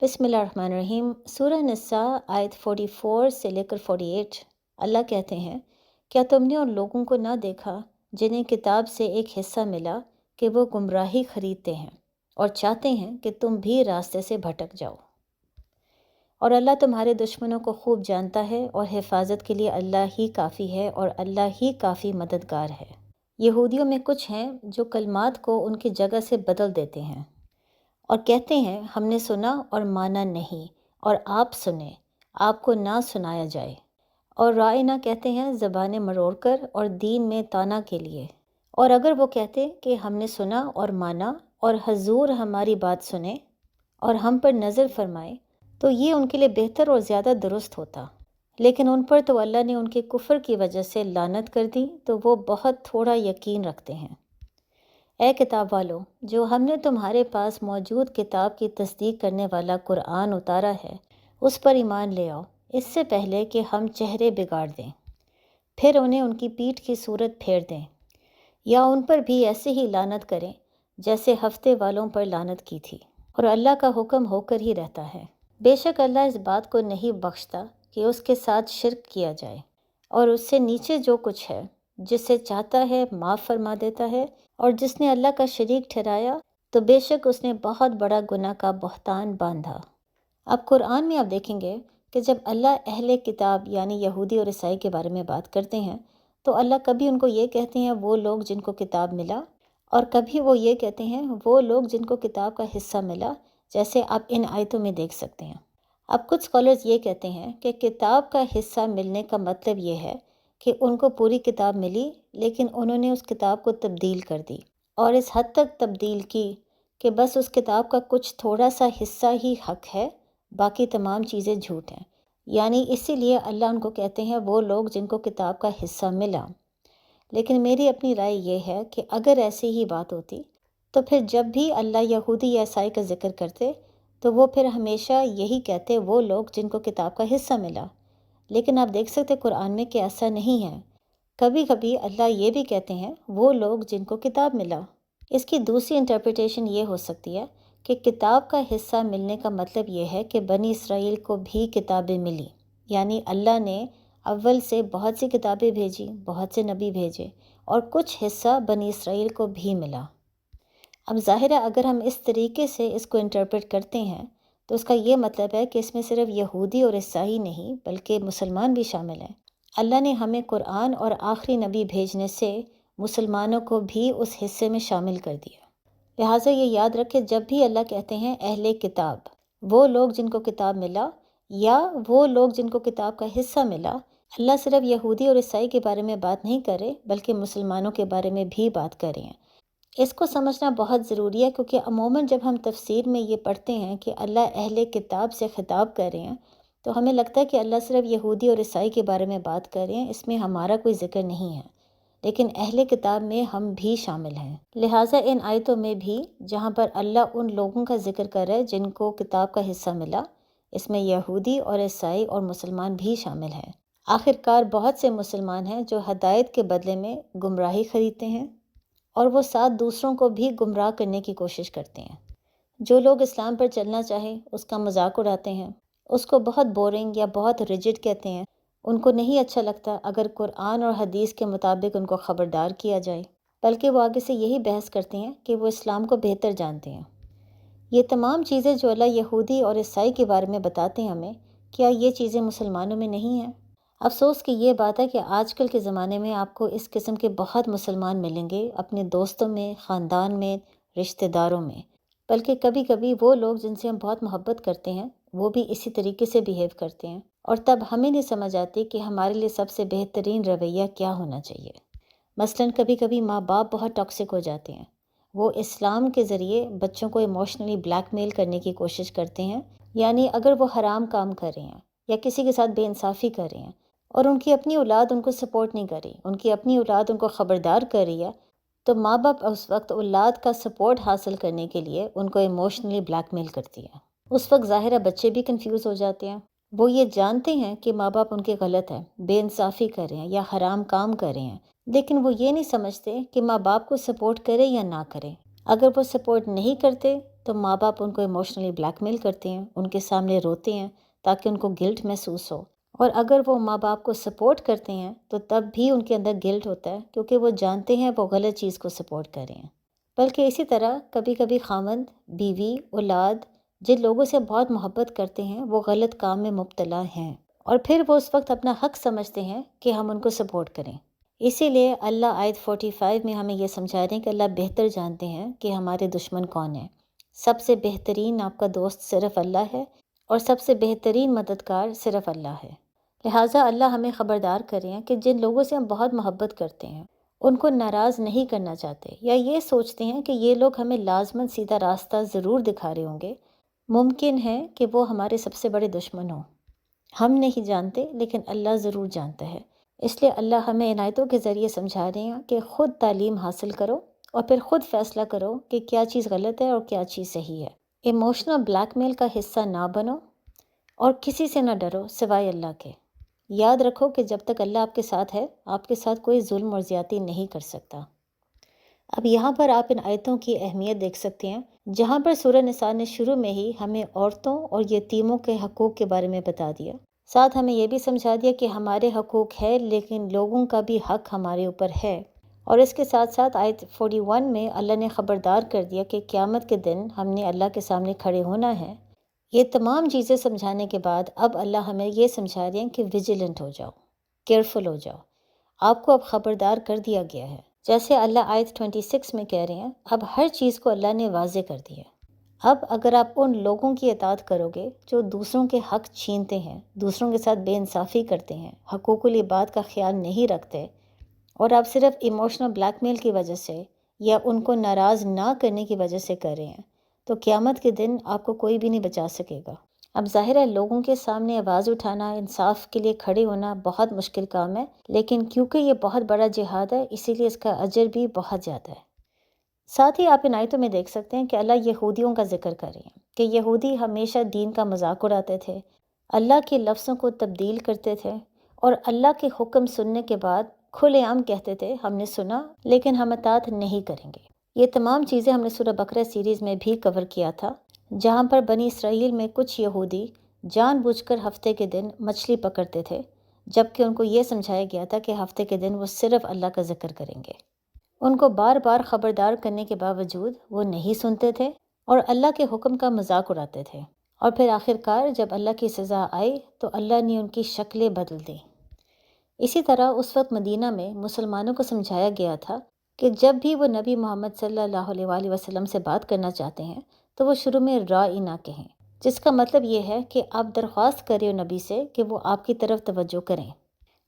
بسم اللہ الرحمن الرحیم۔ سورہ نساء آیت 44 سے لے کر 48 اللہ کہتے ہیں، کیا تم نے ان لوگوں کو نہ دیکھا جنہیں کتاب سے ایک حصہ ملا کہ وہ گمراہی خریدتے ہیں اور چاہتے ہیں کہ تم بھی راستے سے بھٹک جاؤ؟ اور اللہ تمہارے دشمنوں کو خوب جانتا ہے اور حفاظت کے لیے اللہ ہی کافی ہے اور اللہ ہی کافی مددگار ہے۔ یہودیوں میں کچھ ہیں جو کلمات کو ان کی جگہ سے بدل دیتے ہیں اور کہتے ہیں ہم نے سنا اور مانا نہیں، اور آپ سنیں آپ کو نہ سنایا جائے، اور رائنا کہتے ہیں زبانیں مروڑ کر اور دین میں طعنہ کے لیے۔ اور اگر وہ کہتے کہ ہم نے سنا اور مانا اور حضور ہماری بات سنے اور ہم پر نظر فرمائے تو یہ ان کے لیے بہتر اور زیادہ درست ہوتا، لیکن ان پر تو اللہ نے ان کے کفر کی وجہ سے لعنت کر دی تو وہ بہت تھوڑا یقین رکھتے ہیں۔ اے کتاب والو، جو ہم نے تمہارے پاس موجود کتاب کی تصدیق کرنے والا قرآن اتارا ہے اس پر ایمان لے آؤ، اس سے پہلے کہ ہم چہرے بگاڑ دیں، پھر انہیں ان کی پیٹھ کی صورت پھیر دیں، یا ان پر بھی ایسے ہی لعنت کریں جیسے ہفتے والوں پر لعنت کی تھی، اور اللہ کا حکم ہو کر ہی رہتا ہے۔ بے شک اللہ اس بات کو نہیں بخشتا کہ اس کے ساتھ شرک کیا جائے، اور اس سے نیچے جو کچھ ہے جسے چاہتا ہے معاف فرما دیتا ہے، اور جس نے اللہ کا شریک ٹھہرایا تو بے شک اس نے بہت بڑا گناہ کا بہتان باندھا۔ اب قرآن میں آپ دیکھیں گے کہ جب اللہ اہل کتاب یعنی یہودی اور عیسائی کے بارے میں بات کرتے ہیں تو اللہ کبھی ان کو یہ کہتے ہیں وہ لوگ جن کو کتاب ملا، اور کبھی وہ یہ کہتے ہیں وہ لوگ جن کو کتاب کا حصہ ملا، جیسے آپ ان آیتوں میں دیکھ سکتے ہیں۔ اب کچھ اسکالرز یہ کہتے ہیں کہ کتاب کا حصہ ملنے کا مطلب یہ ہے کہ ان کو پوری کتاب ملی لیکن انہوں نے اس کتاب کو تبدیل کر دی، اور اس حد تک تبدیل کی کہ بس اس کتاب کا کچھ تھوڑا سا حصہ ہی حق ہے، باقی تمام چیزیں جھوٹ ہیں۔ یعنی اسی لیے اللہ ان کو کہتے ہیں وہ لوگ جن کو کتاب کا حصہ ملا۔ لیکن میری اپنی رائے یہ ہے کہ اگر ایسی ہی بات ہوتی تو پھر جب بھی اللہ یہودی یا عیسائی کا ذکر کرتے تو وہ پھر ہمیشہ یہی کہتے وہ لوگ جن کو کتاب کا حصہ ملا۔ لیکن آپ دیکھ سکتے قرآن میں کہ ایسا نہیں ہے، کبھی کبھی اللہ یہ بھی کہتے ہیں وہ لوگ جن کو کتاب ملا۔ اس کی دوسری انٹرپریٹیشن یہ ہو سکتی ہے کہ کتاب کا حصہ ملنے کا مطلب یہ ہے کہ بنی اسرائیل کو بھی کتابیں ملی، یعنی اللہ نے اول سے بہت سی کتابیں بھیجی، بہت سے نبی بھیجے، اور کچھ حصہ بنی اسرائیل کو بھی ملا۔ اب ظاہر ہے اگر ہم اس طریقے سے اس کو انٹرپریٹ کرتے ہیں تو اس کا یہ مطلب ہے کہ اس میں صرف یہودی اور عیسائی نہیں بلکہ مسلمان بھی شامل ہیں۔ اللہ نے ہمیں قرآن اور آخری نبی بھیجنے سے مسلمانوں کو بھی اس حصے میں شامل کر دیا۔ لہٰذا یہ یاد رکھے جب بھی اللہ کہتے ہیں اہل کتاب، وہ لوگ جن کو کتاب ملا یا وہ لوگ جن کو کتاب کا حصہ ملا، اللہ صرف یہودی اور عیسائی کے بارے میں بات نہیں کرے بلکہ مسلمانوں کے بارے میں بھی بات کر رہے ہیں۔ اس کو سمجھنا بہت ضروری ہے کیونکہ عموماً جب ہم تفسیر میں یہ پڑھتے ہیں کہ اللہ اہل کتاب سے خطاب کر رہے ہیں تو ہمیں لگتا ہے کہ اللہ صرف یہودی اور عیسائی کے بارے میں بات کر رہے ہیں، اس میں ہمارا کوئی ذکر نہیں ہے، لیکن اہل کتاب میں ہم بھی شامل ہیں۔ لہٰذا ان آیتوں میں بھی جہاں پر اللہ ان لوگوں کا ذکر کر رہا ہے جن کو کتاب کا حصہ ملا، اس میں یہودی اور عیسائی اور مسلمان بھی شامل ہیں۔ آخرکار بہت سے مسلمان ہیں جو ہدایت کے بدلے میں گمراہی خریدتے ہیں، اور وہ ساتھ دوسروں کو بھی گمراہ کرنے کی کوشش کرتے ہیں۔ جو لوگ اسلام پر چلنا چاہیں اس کا مذاق اڑاتے ہیں، اس کو بہت بورنگ یا بہت ریجڈ کہتے ہیں، ان کو نہیں اچھا لگتا اگر قرآن اور حدیث کے مطابق ان کو خبردار کیا جائے، بلکہ وہ آگے سے یہی بحث کرتے ہیں کہ وہ اسلام کو بہتر جانتے ہیں۔ یہ تمام چیزیں جو اللہ یہودی اور عیسائی کے بارے میں بتاتے ہیں ہمیں، کیا یہ چیزیں مسلمانوں میں نہیں ہیں؟ افسوس کی یہ بات ہے کہ آج کل کے زمانے میں آپ کو اس قسم کے بہت مسلمان ملیں گے اپنے دوستوں میں، خاندان میں، رشتہ داروں میں، بلکہ کبھی کبھی وہ لوگ جن سے ہم بہت محبت کرتے ہیں وہ بھی اسی طریقے سے بیہیو کرتے ہیں، اور تب ہمیں نہیں سمجھ آتی کہ ہمارے لیے سب سے بہترین رویہ کیا ہونا چاہیے۔ مثلاً کبھی کبھی ماں باپ بہت ٹاکسک ہو جاتے ہیں، وہ اسلام کے ذریعے بچوں کو ایموشنلی بلیک میل کرنے کی کوشش کرتے ہیں، یعنی اگر وہ حرام کام کر رہے ہیں یا کسی کے ساتھ بے انصافی کر رہے ہیں اور ان کی اپنی اولاد ان کو سپورٹ نہیں کر رہی، ان کی اپنی اولاد ان کو خبردار کر رہی ہے، تو ماں باپ اس وقت اولاد کا سپورٹ حاصل کرنے کے لیے ان کو ایموشنلی بلیک میل کرتی ہے۔ اس وقت ظاہرہ بچے بھی کنفیوز ہو جاتے ہیں، وہ یہ جانتے ہیں کہ ماں باپ ان کے غلط ہیں، بے انصافی کر رہے ہیں یا حرام کام کر رہے ہیں، لیکن وہ یہ نہیں سمجھتے کہ ماں باپ کو سپورٹ کرے یا نہ کرے۔ اگر وہ سپورٹ نہیں کرتے تو ماں باپ ان کو ایموشنلی بلیک میل کرتے ہیں، ان کے سامنے روتے ہیں تاکہ ان کو گلٹ محسوس ہو، اور اگر وہ ماں باپ کو سپورٹ کرتے ہیں تو تب بھی ان کے اندر گلٹ ہوتا ہے کیونکہ وہ جانتے ہیں وہ غلط چیز کو سپورٹ کر رہے ہیں۔ بلکہ اسی طرح کبھی کبھی خاوند، بیوی، اولاد جن لوگوں سے بہت محبت کرتے ہیں وہ غلط کام میں مبتلا ہیں، اور پھر وہ اس وقت اپنا حق سمجھتے ہیں کہ ہم ان کو سپورٹ کریں۔ اسی لیے اللہ آیت 45 میں ہمیں یہ سمجھا رہے ہیں کہ اللہ بہتر جانتے ہیں کہ ہمارے دشمن کون ہیں۔ سب سے بہترین آپ کا دوست صرف اللہ ہے، اور سب سے بہترین مددگار صرف اللہ ہے۔ لہٰذا اللہ ہمیں خبردار کر رہے ہیں کہ جن لوگوں سے ہم بہت محبت کرتے ہیں، ان کو ناراض نہیں کرنا چاہتے، یا یہ سوچتے ہیں کہ یہ لوگ ہمیں لازماً سیدھا راستہ ضرور دکھا رہے ہوں گے، ممکن ہے کہ وہ ہمارے سب سے بڑے دشمن ہوں۔ ہم نہیں جانتے لیکن اللہ ضرور جانتا ہے۔ اس لیے اللہ ہمیں عنایتوں کے ذریعے سمجھا رہے ہیں کہ خود تعلیم حاصل کرو اور پھر خود فیصلہ کرو کہ کیا چیز غلط ہے اور کیا چیز صحیح ہے۔ ایموشنل بلیک میل کا حصہ نہ بنو اور کسی سے نہ ڈرو سوائے اللہ کے۔ یاد رکھو کہ جب تک اللہ آپ کے ساتھ ہے، آپ کے ساتھ کوئی ظلم اور زیادتی نہیں کر سکتا۔ اب یہاں پر آپ ان آیتوں کی اہمیت دیکھ سکتے ہیں، جہاں پر سورہ نساء نے شروع میں ہی ہمیں عورتوں اور یتیموں کے حقوق کے بارے میں بتا دیا، ساتھ ہمیں یہ بھی سمجھا دیا کہ ہمارے حقوق ہے لیکن لوگوں کا بھی حق ہمارے اوپر ہے، اور اس کے ساتھ ساتھ آیت 41 میں اللہ نے خبردار کر دیا کہ قیامت کے دن ہم نے اللہ کے سامنے کھڑے ہونا ہے۔ یہ تمام چیزیں سمجھانے کے بعد اب اللہ ہمیں یہ سمجھا رہے ہیں کہ ویجیلنٹ ہو جاؤ، کیئرفل ہو جاؤ، آپ کو اب خبردار کر دیا گیا ہے۔ جیسے اللہ آیت 26 میں کہہ رہے ہیں، اب ہر چیز کو اللہ نے واضح کر دیا۔ اب اگر آپ ان لوگوں کی اطاعت کرو گے جو دوسروں کے حق چھینتے ہیں، دوسروں کے ساتھ بے انصافی کرتے ہیں، حقوق العباد کا خیال نہیں رکھتے، اور آپ صرف ایموشنل بلیک میل کی وجہ سے یا ان کو ناراض نہ کرنے کی وجہ سے کر رہے ہیں، تو قیامت کے دن آپ کو کوئی بھی نہیں بچا سکے گا۔ اب ظاہر ہے لوگوں کے سامنے آواز اٹھانا، انصاف کے لیے کھڑے ہونا بہت مشکل کام ہے، لیکن کیونکہ یہ بہت بڑا جہاد ہے اسی لیے اس کا اجر بھی بہت زیادہ ہے۔ ساتھ ہی آپ ان آیتوں میں دیکھ سکتے ہیں کہ اللہ یہودیوں کا ذکر کر رہے ہیں کہ یہودی ہمیشہ دین کا مذاق اڑاتے تھے، اللہ کے لفظوں کو تبدیل کرتے تھے، اور اللہ کے حکم سننے کے بعد کھلے عام کہتے تھے ہم نے سنا لیکن ہم اطاعت نہیں کریں گے۔ یہ تمام چیزیں ہم نے سورہ بقرہ سیریز میں بھی کور کیا تھا، جہاں پر بنی اسرائیل میں کچھ یہودی جان بوجھ کر ہفتے کے دن مچھلی پکڑتے تھے، جبکہ ان کو یہ سمجھایا گیا تھا کہ ہفتے کے دن وہ صرف اللہ کا ذکر کریں گے۔ ان کو بار بار خبردار کرنے کے باوجود وہ نہیں سنتے تھے اور اللہ کے حکم کا مذاق اڑاتے تھے، اور پھر آخرکار جب اللہ کی سزا آئی تو اللہ نے ان کی شکلیں بدل دیں۔ اسی طرح اس وقت مدینہ میں مسلمانوں کو سمجھایا گیا تھا کہ جب بھی وہ نبی محمد صلی اللہ علیہ وآلہ وسلم سے بات کرنا چاہتے ہیں تو وہ شروع میں رائنا کہیں، جس کا مطلب یہ ہے کہ آپ درخواست کریں نبی سے کہ وہ آپ کی طرف توجہ کریں،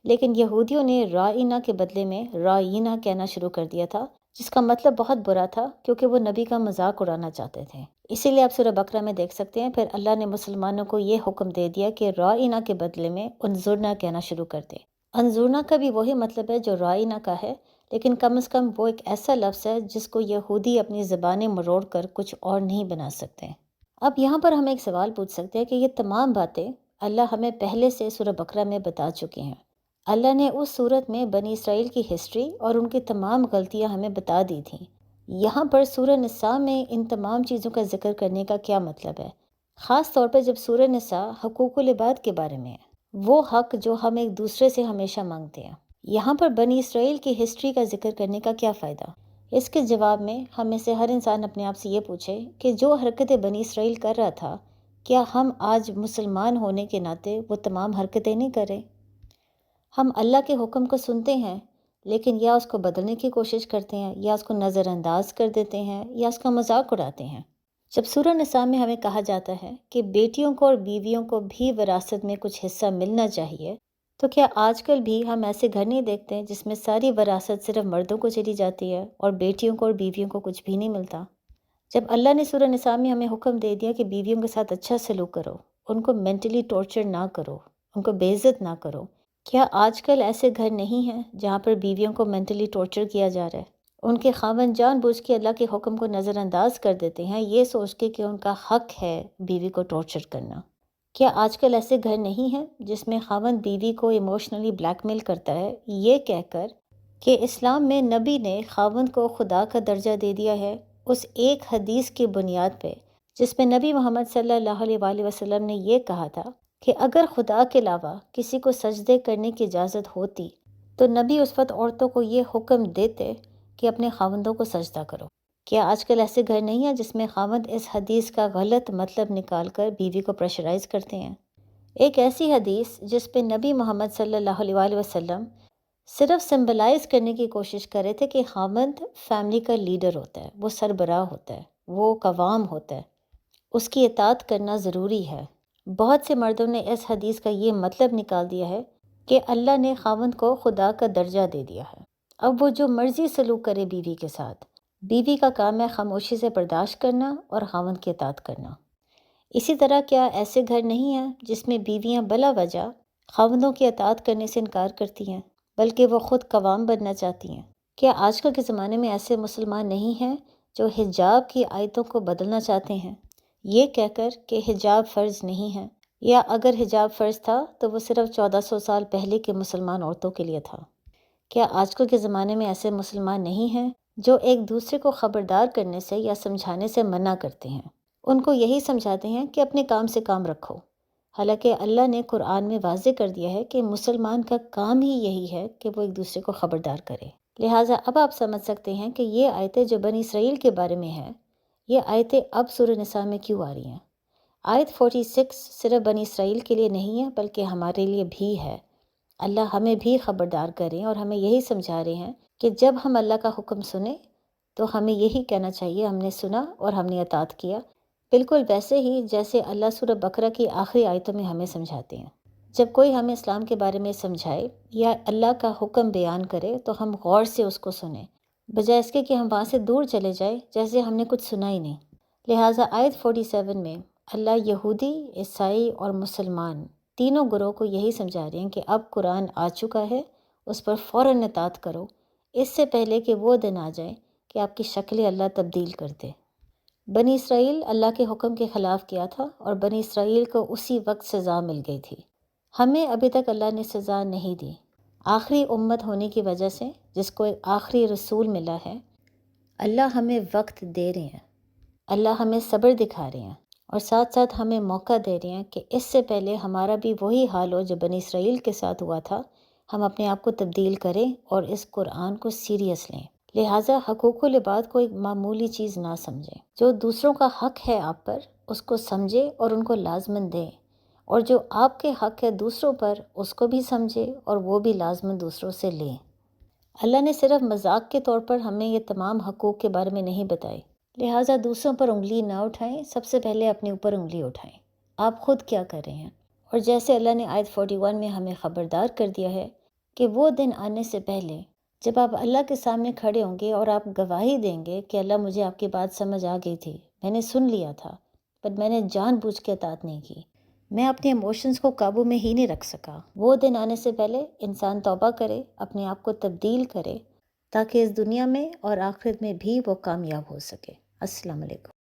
لیکن یہودیوں نے رائنا کے بدلے میں رائینہ کہنا شروع کر دیا تھا، جس کا مطلب بہت برا تھا کیونکہ وہ نبی کا مذاق اڑانا چاہتے تھے۔ اسی لیے آپ سورہ بقرہ میں دیکھ سکتے ہیں پھر اللہ نے مسلمانوں کو یہ حکم دے دیا کہ رائنا کے بدلے میں انظرنا کہنا شروع کر دیں۔ انظرنا کا بھی وہی مطلب ہے جو رائنا کا ہے، لیکن کم از کم وہ ایک ایسا لفظ ہے جس کو یہودی اپنی زبانیں مروڑ کر کچھ اور نہیں بنا سکتے۔ اب یہاں پر ہم ایک سوال پوچھ سکتے ہیں کہ یہ تمام باتیں اللہ ہمیں پہلے سے سورہ بقرہ میں بتا چکے ہیں۔ اللہ نے اس صورت میں بنی اسرائیل کی ہسٹری اور ان کی تمام غلطیاں ہمیں بتا دی تھیں۔ یہاں پر سورہ نساء میں ان تمام چیزوں کا ذکر کرنے کا کیا مطلب ہے، خاص طور پہ جب سورہ نساء حقوق العباد کے بارے میں ہے، وہ حق جو ہم ایک دوسرے سے ہمیشہ مانگتے ہیں۔ یہاں پر بنی اسرائیل کی ہسٹری کا ذکر کرنے کا کیا فائدہ؟ اس کے جواب میں ہم میں سے ہر انسان اپنے آپ سے یہ پوچھے کہ جو حرکتیں بنی اسرائیل کر رہا تھا، کیا ہم آج مسلمان ہونے کے ناطے وہ تمام حرکتیں نہیں کر رہے؟ ہم اللہ کے حکم کو سنتے ہیں لیکن یا اس کو بدلنے کی کوشش کرتے ہیں، یا اس کو نظر انداز کر دیتے ہیں، یا اس کا مذاق اڑاتے ہیں۔ جب سورہ نساء میں ہمیں کہا جاتا ہے کہ بیٹیوں کو اور بیویوں کو بھی وراثت میں کچھ حصہ ملنا چاہیے، تو کیا آج کل بھی ہم ایسے گھر نہیں دیکھتے جس میں ساری وراثت صرف مردوں کو چلی جاتی ہے اور بیٹیوں کو اور بیویوں کو کچھ بھی نہیں ملتا؟ جب اللہ نے سورہ نساء میں ہمیں حکم دے دیا کہ بیویوں کے ساتھ اچھا سلوک کرو، ان کو مینٹلی ٹارچر نہ کرو، ان کو بے عزت نہ کرو، کیا آج کل ایسے گھر نہیں ہیں جہاں پر بیویوں کو مینٹلی ٹارچر کیا جا رہا ہے؟ ان کے خاوند جان بوجھ کے اللہ کے حکم کو نظر انداز کر دیتے ہیں، یہ سوچ کے کہ ان کا حق ہے بیوی کو ٹارچر کرنا۔ کیا آج کل ایسے گھر نہیں ہیں جس میں خاوند بیوی کو ایموشنلی بلیک میل کرتا ہے یہ کہہ کر کہ اسلام میں نبی نے خاوند کو خدا کا درجہ دے دیا ہے، اس ایک حدیث کی بنیاد پہ جس میں نبی محمد صلی اللہ علیہ وآلہ وسلم نے یہ کہا تھا کہ اگر خدا کے علاوہ کسی کو سجدے کرنے کی اجازت ہوتی تو نبی اس وقت عورتوں کو یہ حکم دیتے کہ اپنے خاوندوں کو سجدہ کرو۔ کیا آج کل ایسے گھر نہیں ہیں جس میں خاوند اس حدیث کا غلط مطلب نکال کر بیوی کو پریشرائز کرتے ہیں؟ ایک ایسی حدیث جس پہ نبی محمد صلی اللہ علیہ وآلہ وسلم صرف سمبلائز کرنے کی کوشش کر رہے تھے کہ خاوند فیملی کا لیڈر ہوتا ہے، وہ سربراہ ہوتا ہے، وہ قوام ہوتا ہے، اس کی اطاعت کرنا ضروری ہے۔ بہت سے مردوں نے اس حدیث کا یہ مطلب نکال دیا ہے کہ اللہ نے خاوند کو خدا کا درجہ دے دیا ہے، اب وہ جو مرضی سلوک کرے بیوی کے ساتھ، بیوی کا کام ہے خاموشی سے برداشت کرنا اور خاوند کی اطاعت کرنا۔ اسی طرح کیا ایسے گھر نہیں ہیں جس میں بیویاں بلا وجہ خاوندوں کی اطاعت کرنے سے انکار کرتی ہیں بلکہ وہ خود قوام بننا چاہتی ہیں؟ کیا آج کل کے زمانے میں ایسے مسلمان نہیں ہیں جو حجاب کی آیتوں کو بدلنا چاہتے ہیں یہ کہہ کر کہ حجاب فرض نہیں ہے، یا اگر حجاب فرض تھا تو وہ صرف 1400 سال پہلے کے مسلمان عورتوں کے لیے تھا؟ کیا آج کل کے زمانے میں ایسے مسلمان نہیں ہیں جو ایک دوسرے کو خبردار کرنے سے یا سمجھانے سے منع کرتے ہیں، ان کو یہی سمجھاتے ہیں کہ اپنے کام سے کام رکھو، حالانکہ اللہ نے قرآن میں واضح کر دیا ہے کہ مسلمان کا کام ہی یہی ہے کہ وہ ایک دوسرے کو خبردار کرے۔ لہٰذا اب آپ سمجھ سکتے ہیں کہ یہ آیتیں جو بنی اسرائیل کے بارے میں ہیں، یہ آیتیں اب سورہ نساء میں کیوں آ رہی ہیں۔ آیت 46 صرف بنی اسرائیل کے لیے نہیں ہے بلکہ ہمارے لیے بھی ہے۔ اللہ ہمیں بھی خبردار کریں اور ہمیں یہی سمجھا رہے ہیں کہ جب ہم اللہ کا حکم سنیں تو ہمیں یہی کہنا چاہیے ہم نے سنا اور ہم نے اطاعت کیا، بالکل ویسے ہی جیسے اللہ سورہ بقرہ کی آخری آیتوں میں ہمیں سمجھاتے ہیں۔ جب کوئی ہمیں اسلام کے بارے میں سمجھائے یا اللہ کا حکم بیان کرے تو ہم غور سے اس کو سنیں، بجائے اس کے کہ ہم وہاں سے دور چلے جائیں جیسے ہم نے کچھ سنا ہی نہیں۔ لہٰذا آیت 47 میں اللہ یہودی، عیسائی اور مسلمان تینوں گروہ کو یہی سمجھا رہے ہیں کہ اب قرآن آ چکا ہے، اس پر فوراً اطاعت کرو، اس سے پہلے کہ وہ دن آ جائے کہ آپ کی شکل اللہ تبدیل کر دے۔ بنی اسرائیل اللہ کے حکم کے خلاف کیا تھا اور بنی اسرائیل کو اسی وقت سزا مل گئی تھی۔ ہمیں ابھی تک اللہ نے سزا نہیں دی۔ آخری امت ہونے کی وجہ سے جس کو ایک آخری رسول ملا ہے، اللہ ہمیں وقت دے رہے ہیں، اللہ ہمیں صبر دکھا رہے ہیں اور ساتھ ساتھ ہمیں موقع دے رہے ہیں کہ اس سے پہلے ہمارا بھی وہی حال ہو جو بنی اسرائیل کے ساتھ ہوا تھا، ہم اپنے آپ کو تبدیل کریں اور اس قرآن کو سیریس لیں۔ لہٰذا حقوق العباد کو ایک معمولی چیز نہ سمجھیں، جو دوسروں کا حق ہے آپ پر اس کو سمجھے اور ان کو لازماً دیں، اور جو آپ کے حق ہے دوسروں پر اس کو بھی سمجھے اور وہ بھی لازماً دوسروں سے لیں۔ اللہ نے صرف مذاق کے طور پر ہمیں یہ تمام حقوق کے بارے میں نہیں بتائے، لہٰذا دوسروں پر انگلی نہ اٹھائیں، سب سے پہلے اپنے اوپر انگلی اٹھائیں۔ آپ خود کیا کر رہے ہیں؟ اور جیسے اللہ نے آیت 41 میں ہمیں خبردار کر دیا ہے کہ وہ دن آنے سے پہلے جب آپ اللہ کے سامنے کھڑے ہوں گے اور آپ گواہی دیں گے کہ اللہ مجھے آپ کی بات سمجھ آ گئی تھی، میں نے سن لیا تھا پر میں نے جان بوجھ کے اطاعت نہیں کی، میں اپنے ایموشنز کو قابو میں ہی نہیں رکھ سکا۔ وہ دن آنے سے پہلے انسان توبہ کرے، اپنے آپ کو تبدیل کرے تاکہ اس دنیا میں اور آخرت میں بھی وہ کامیاب ہو سکے۔ السلام علیکم۔